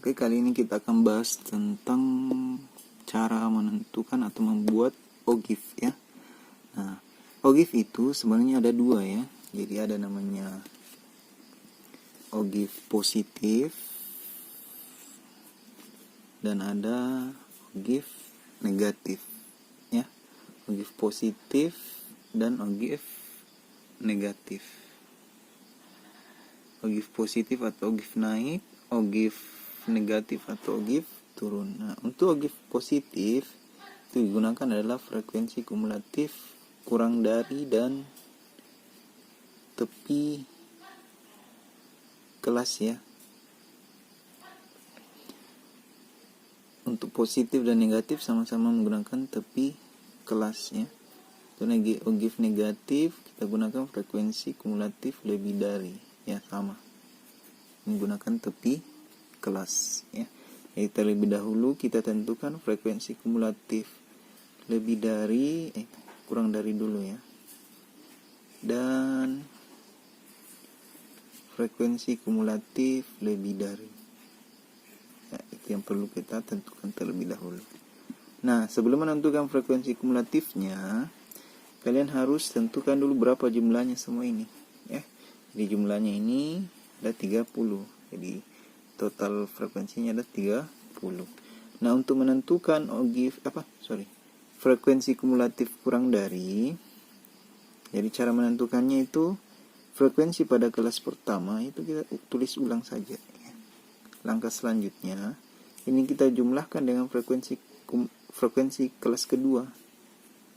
Oke, kali ini kita akan bahas tentang cara menentukan atau membuat OGIF ya. Nah, OGIF itu sebenarnya ada dua ya. Jadi ada namanya OGIF positif dan ada OGIF negatif ya. OGIF positif dan OGIF negatif. OGIF positif atau OGIF naik, OGIF negatif atau OGIF turun. Nah, untuk OGIF positif itu digunakan adalah frekuensi kumulatif kurang dari dan tepi kelas ya. Untuk positif dan negatif sama-sama menggunakan tepi kelas ya. Untuk OGIF negatif kita gunakan frekuensi kumulatif lebih dari ya, sama menggunakan tepi kelas ya. Jadi terlebih dahulu kita tentukan frekuensi kumulatif lebih dari kurang dari dulu ya, dan frekuensi kumulatif lebih dari ya, itu yang perlu kita tentukan terlebih dahulu. Nah, sebelum menentukan frekuensi kumulatifnya, kalian harus tentukan dulu berapa jumlahnya semua ini ya. Jadi jumlahnya ini ada 30. Jadi total frekuensinya ada 30. Nah, untuk menentukan frekuensi kumulatif kurang dari, jadi cara menentukannya itu frekuensi pada kelas pertama itu kita tulis ulang saja ya. Langkah selanjutnya ini kita jumlahkan dengan frekuensi kelas kedua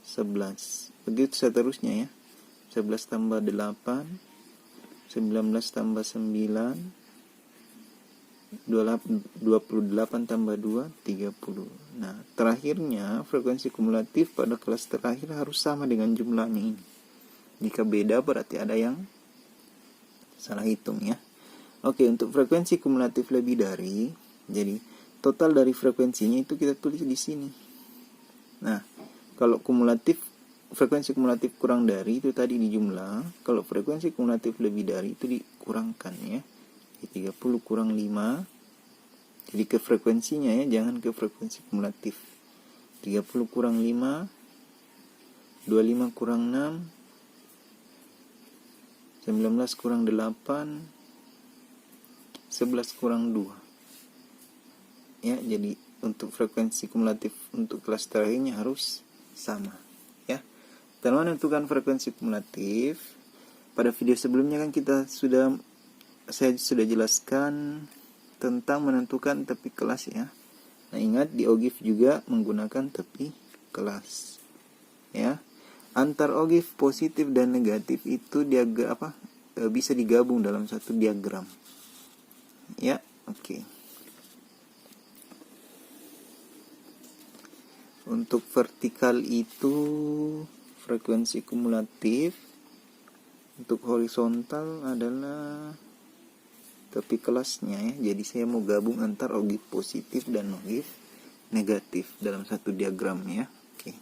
11. Begitu seterusnya ya. 11 tambah 8, 19 tambah 9, 28 tambah 2, 30. Nah, terakhirnya frekuensi kumulatif pada kelas terakhir harus sama dengan jumlahnya ini. Jika beda berarti ada yang salah hitung ya. Oke, untuk frekuensi kumulatif lebih dari, jadi total dari frekuensinya itu kita tulis di sini. Nah, kalau frekuensi kumulatif kurang dari itu tadi di jumlah, kalau frekuensi kumulatif lebih dari itu dikurangkan ya. Jadi 30 kurang 5. Jadi ke frekuensinya ya, jangan ke frekuensi kumulatif. 30 kurang 5, 25 kurang 6, 19 kurang 8, 11 kurang 2. Ya, jadi untuk frekuensi kumulatif untuk kelas terakhirnya harus sama ya. Dalam menentukan frekuensi kumulatif, pada video sebelumnya kan saya sudah jelaskan tentang menentukan tepi kelas ya. Nah, ingat di OGIF juga menggunakan tepi kelas ya. Antar OGIF positif dan negatif itu bisa digabung dalam satu diagram ya. Oke. Untuk vertikal itu frekuensi kumulatif, untuk horizontal adalah tepi kelasnya ya. Jadi saya mau gabung antar OGIF positif dan OGIF negatif dalam satu diagram ya. Oke.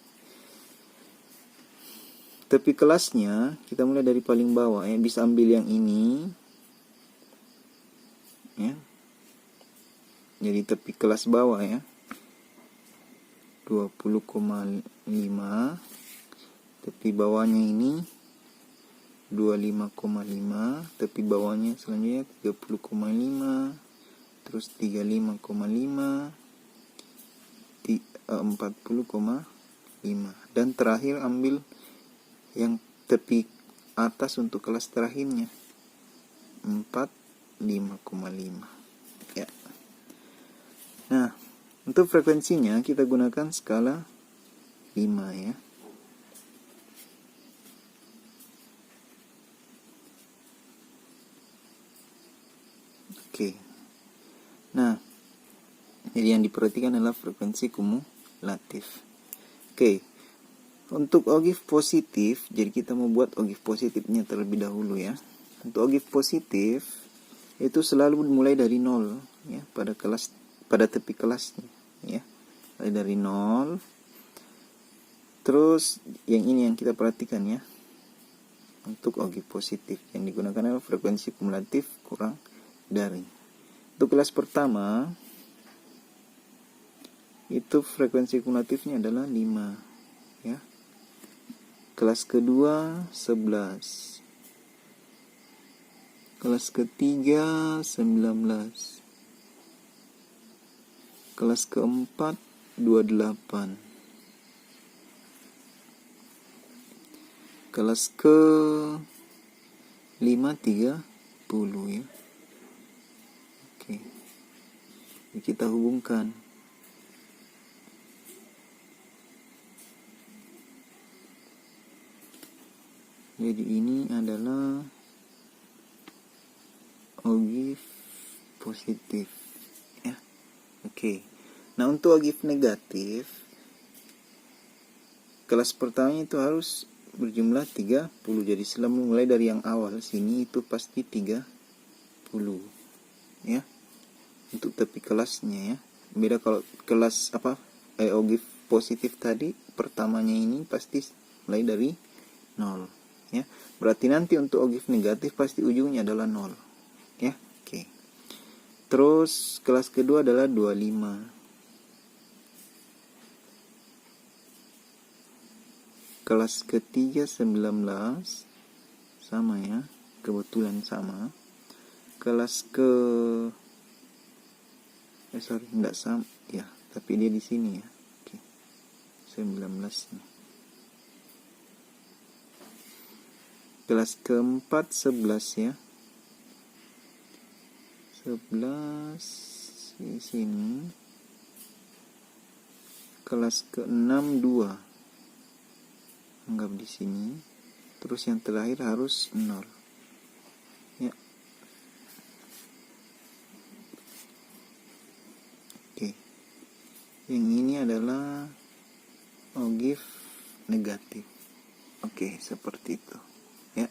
Tepi kelasnya kita mulai dari paling bawah ya. Bisa ambil yang ini ya. Jadi tepi kelas bawah ya, 20,5. Tepi bawahnya ini 25,5. Tepi bawahnya selanjutnya 30,5. Terus 35,5, 40,5. Dan terakhir ambil yang tepi atas untuk kelas terakhirnya 45,5 ya. Nah, untuk frekuensinya kita gunakan skala 5 ya. Oke. Nah, jadi yang diperhatikan adalah frekuensi kumulatif. Oke. Untuk OGIF positif, jadi kita mau buat OGIF positifnya terlebih dahulu ya. Untuk OGIF positif itu selalu dimulai dari 0 ya, pada tepi kelasnya ya. Mulai dari 0. Terus yang ini yang kita perhatikan ya. Untuk OGIF positif yang digunakan adalah frekuensi kumulatif kurang dari. Untuk kelas pertama itu frekuensi kumulatifnya adalah 5 ya. Kelas kedua 11, kelas ketiga 19, kelas keempat 28, kelas ke 5 30 ya. Oke. Kita hubungkan. Jadi ini adalah ogive positif ya. Oke. Nah, untuk ogive negatif, kelas pertamanya itu harus berjumlah 30. Jadi selama mulai dari yang awal sini itu pasti 30 ya. Untuk tepi kelasnya ya. Beda kalau kelas ogive positif tadi pertamanya ini pasti mulai dari 0 ya. Berarti nanti untuk ogive negatif pasti ujungnya adalah 0 ya. Oke. Terus kelas kedua adalah 25. Kelas ketiga 19 sama ya, kebetulan sama. Kelas ke enggak sama ya, tapi dia di sini ya. Oke. 19 nih. Kelas keempat 11 ya. 11 di sini. Kelas ke-6 2. Anggap di sini. Terus yang terakhir harus 0. Ya. Oke. Yang ini adalah ogive negatif. Oke, seperti itu. Ya.